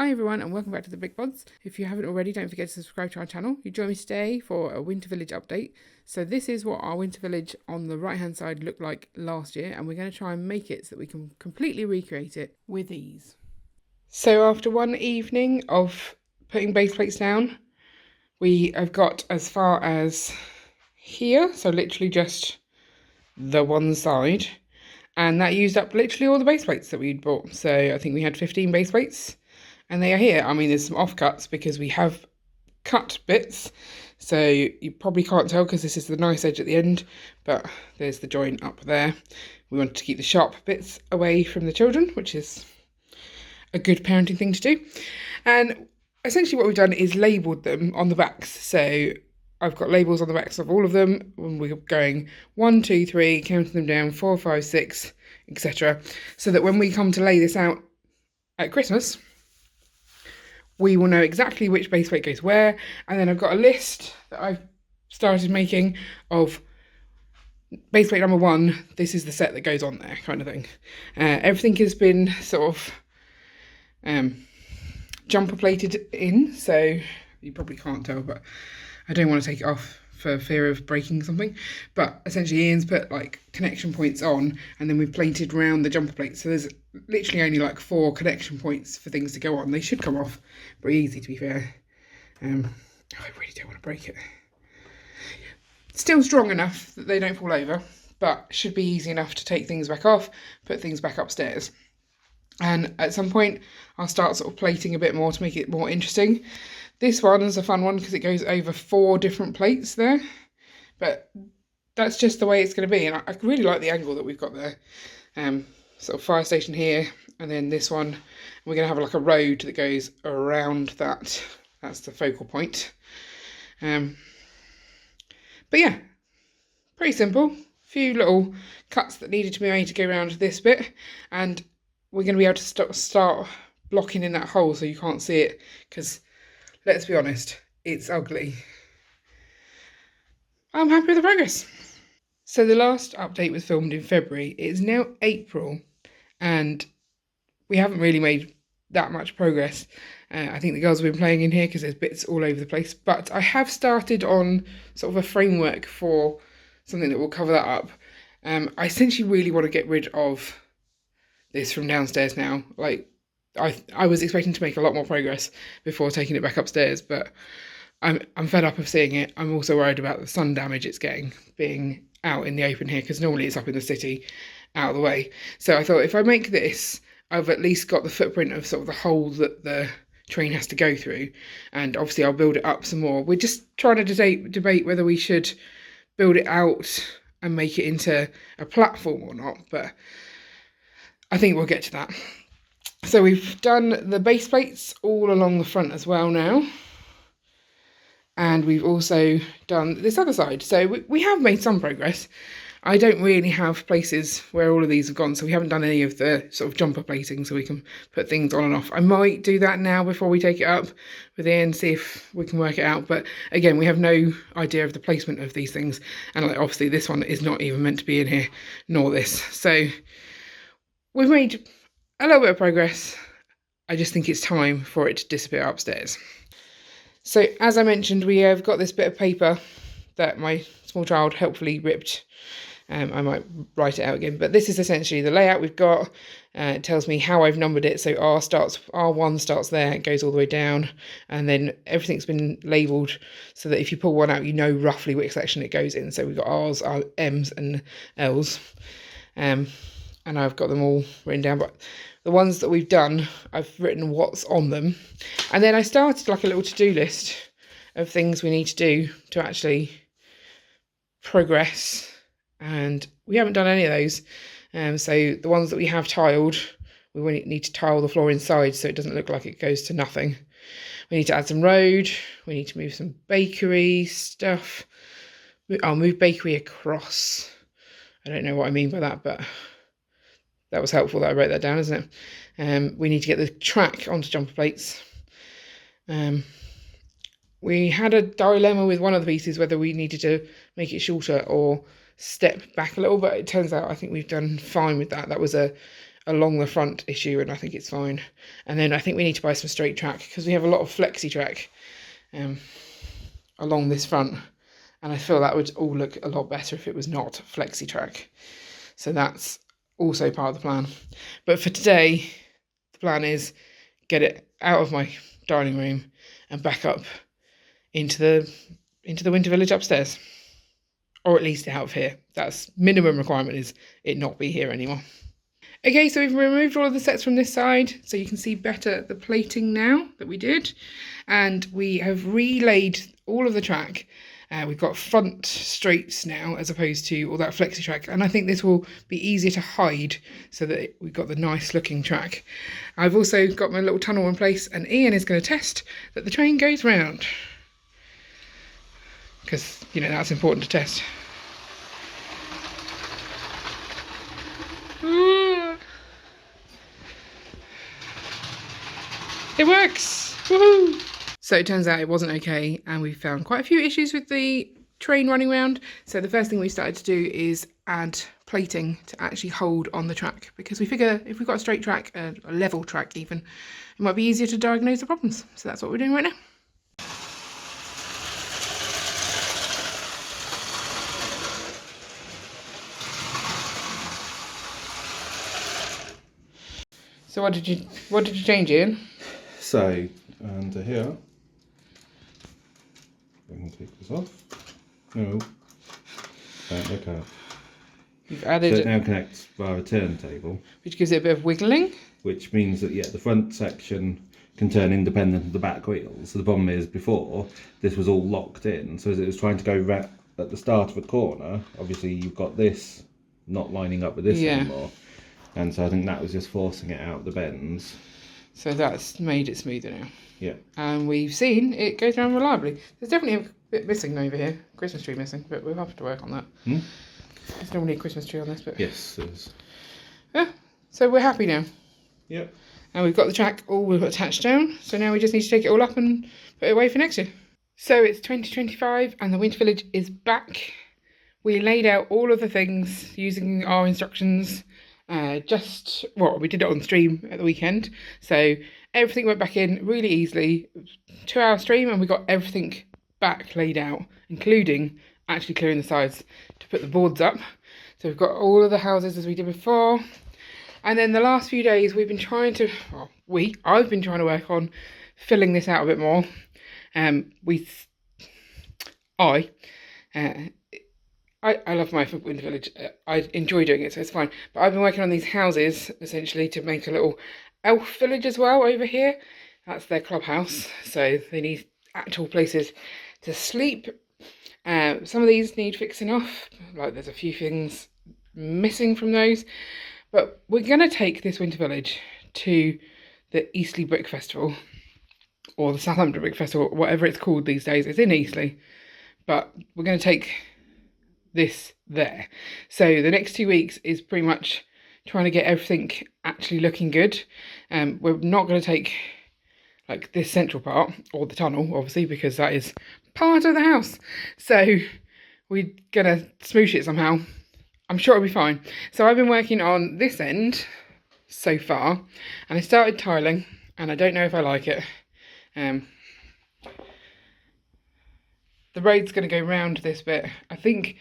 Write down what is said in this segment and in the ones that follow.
Hi everyone and welcome back to the Big Bods. If you haven't already, don't forget to subscribe to our channel. You join me today for a Winter Village update. So this is what our Winter Village on the right hand side looked like last year, and we're going to try and make it so that we can completely recreate it with ease. So after one evening of putting base plates down, we have got as far as here, so literally just the one side, and that used up literally all the base plates that we'd bought. So I think we had 15 base plates. And they are here. I mean, there's some offcuts because we have cut bits. So you probably can't tell because this is the nice edge at the end, but there's the joint up there. We wanted to keep the sharp bits away from the children, which is a good parenting thing to do. And essentially what we've done is labelled them on the backs. So I've got labels on the backs of all of them when we're going 1, 2, 3, counting them down, 4, 5, 6, etc. So that when we come to lay this out at Christmas, we will know exactly which base plate goes where. And then I've got a list that I've started making of base plate number 1, this is the set that goes on there, kind of thing. Everything has been sort of jumper plated in, so you probably can't tell, but I don't want to take it off for fear of breaking something. But essentially Ian's put like connection points on, and then we've plated round the jumper plate, so there's literally only like 4 connection points for things to go on. They should come off pretty easy, to be fair. I really don't want to break it. Still strong enough that they don't fall over, but should be easy enough to take things back off, put things back upstairs. And at some point I'll start sort of plating a bit more to make it more interesting. This one is a fun one because it goes over 4 different plates there, but that's just the way it's going to be. And I really like the angle that we've got there. Sort of fire station here, and then this one. We're going to have like a road that goes around that. That's the focal point. But yeah, pretty simple. Few little cuts that needed to be made to go around this bit, and we're going to be able to start blocking in that hole so you can't see it, because let's be honest, it's ugly. I'm happy with the progress. So the last update was filmed in February. It is now April, and we haven't really made that much progress. I think the girls have been playing in here because there's bits all over the place, but I have started on sort of a framework for something that will cover that up. I essentially really want to get rid of this from downstairs now. Like, I was expecting to make a lot more progress before taking it back upstairs, but I'm fed up of seeing it. I'm also worried about the sun damage it's getting being out in the open here, because normally it's up in the city out of the way. So I thought if I make this, I've at least got the footprint of sort of the hole that the train has to go through, and obviously I'll build it up some more. We're just trying to debate whether we should build it out and make it into a platform or not, but I think we'll get to that. So we've done the base plates all along the front as well now, and we've also done this other side. So we have made some progress. I don't really have places where all of these have gone, so we haven't done any of the sort of jumper plating so we can put things on and off. I might do that now before we take it up with Ian, see if we can work it out. But again, we have no idea of the placement of these things, and like, obviously this one is not even meant to be in here, nor this. So we've made a little bit of progress. I just think it's time for it to disappear upstairs. So as I mentioned, we have got this bit of paper that my small child helpfully ripped. I might write it out again, but this is essentially the layout we've got. It tells me how I've numbered it. So R1 starts there, it goes all the way down, and then everything's been labelled so that if you pull one out, you know roughly which section it goes in. So we've got R's, M's and L's, and I've got them all written down. But the ones that we've done, I've written what's on them, and then I started like a little to-do list of things we need to do to actually progress, and we haven't done any of those. So the ones that we have tiled, we need to tile the floor inside so it doesn't look like it goes to nothing. We need to add some road, we need to move some bakery stuff. I'll move bakery across. I don't know what I mean by that, but that was helpful that I wrote that down, isn't it? We need to get the track onto jumper plates. We had a dilemma with one of the pieces whether we needed to make it shorter or step back a little, but it turns out I think we've done fine with that. That was a along the front issue, and I think it's fine. And then I think we need to buy some straight track because we have a lot of flexi track along this front, and I feel that would all look a lot better if it was not flexi track. So that's also part of the plan. But for today, the plan is get it out of my dining room and back up into the winter village upstairs, or at least out of here. That's minimum requirement, is it not be here anymore. Okay, so we've removed all of the sets from this side, so you can see better the plating now that we did, and we have relaid all of the track. We've got front straights now as opposed to all that flexi track, and I think this will be easier to hide so that we've got the nice looking track. I've also got my little tunnel in place, and Ian is going to test that the train goes round, because, you know, that's important to test. It works! Woohoo! So it turns out it wasn't okay, and we found quite a few issues with the train running around. So the first thing we started to do is add plating to actually hold on the track, because we figure if we've got a straight track, a level track even, it might be easier to diagnose the problems. So that's what we're doing right now. So what did you change, Ian? So under here, I can take this off. No, don't look up. You've added. So it now connects via a turntable, Which gives it a bit of wiggling. which means that the front section can turn independent of the back wheels. So the problem is, before this was all locked in, so as it was trying to go at the start of a corner, obviously you've got this not lining up with this anymore, and so I think that was just forcing it out the bends. So that's made it smoother now. Yeah. And we've seen it goes around reliably. There's definitely a bit missing over here. Christmas tree missing, but we'll have to work on that. There's normally a Christmas tree on this, but... Yes, there's... Yeah, so we're happy now. Yep. And we've got the track all attached down, so now we just need to take it all up and put it away for next year. So it's 2025 and the Winter Village is back. We laid out all of the things using our instructions. We did it on stream at the weekend, so everything went back in really easily. 2-hour stream, and we got everything back laid out, including actually clearing the sides to put the boards up. So we've got all of the houses as we did before, and then the last few days we've been trying to, I've been trying to work on filling this out a bit more. I love my Winter Village. I enjoy doing it, so it's fine. But I've been working on these houses, essentially, to make a little elf village as well over here. That's their clubhouse, so they need actual places to sleep. Some of these need fixing off. Like, there's a few things missing from those. But we're going to take this Winter Village to the Eastleigh Brick Festival, or the Southampton Brick Festival, whatever it's called these days. It's in Eastleigh, but we're going to take this there. So the next 2 weeks is pretty much trying to get everything actually looking good. We're not going to take like this central part or the tunnel, obviously, because that is part of the house. So we're going to smoosh it somehow. I'm sure it'll be fine. So I've been working on this end so far, and I started tiling, and I don't know if I like it. The road's going to go round this bit. I think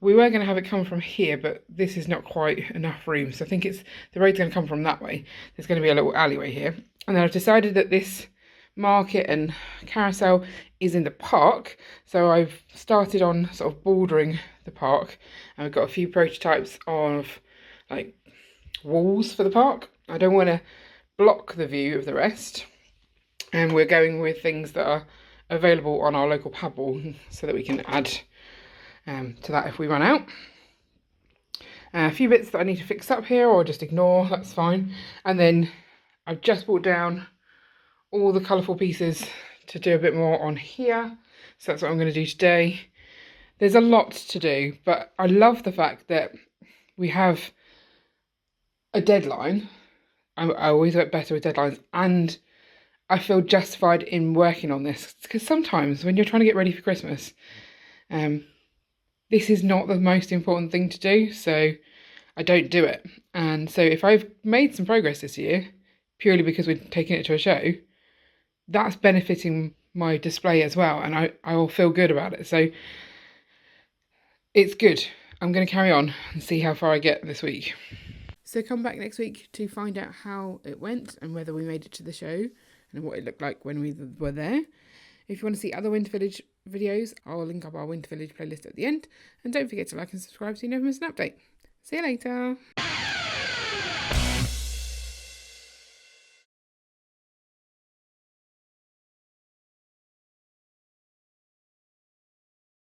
we were going to have it come from here, but this is not quite enough room. So I think the road's going to come from that way. There's going to be a little alleyway here. And then I've decided that this market and carousel is in the park. So I've started on sort of bordering the park. And we've got a few prototypes of like walls for the park. I don't want to block the view of the rest. And we're going with things that are available on our local paddle so that we can add to that if we run out. A few bits that I need to fix up here or just ignore, that's fine. And then I've just brought down all the colourful pieces to do a bit more on here. So that's what I'm going to do today. There's a lot to do, but I love the fact that we have a deadline. I always work better with deadlines, and I feel justified in working on this, because sometimes when you're trying to get ready for Christmas, this is not the most important thing to do. So I don't do it. And so if I've made some progress this year, purely because we're taking it to a show, that's benefiting my display as well, and I will feel good about it. So it's good. I'm going to carry on and see how far I get this week. So come back next week to find out how it went and whether we made it to the show and what it looked like when we were there. If you want to see other Winter Village videos, I'll link up our Winter Village playlist at the end. And don't forget to like and subscribe so you never miss an update. See you later.